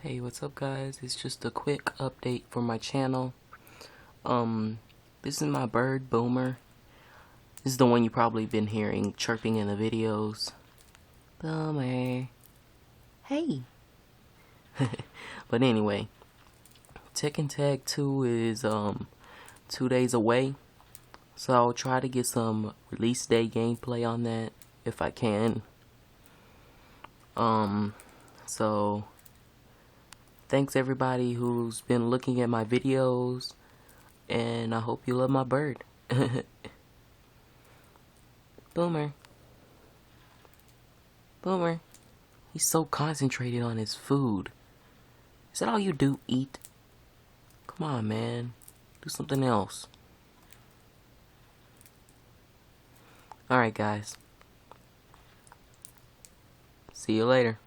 Hey, what's up guys? It's just a quick update for my channel. This is my bird, Boomer. This is the one you probably been hearing chirping in the videos. Boomer. Hey. But anyway, Tekken Tag 2 is 2 days away. So I'll try to get some release day gameplay on that if I can. So thanks everybody who's been looking at my videos, and I hope you love my bird. Boomer. Boomer. He's so concentrated on his food. Is that all you do, eat? Come on, man. Do something else. Alright, guys. See you later.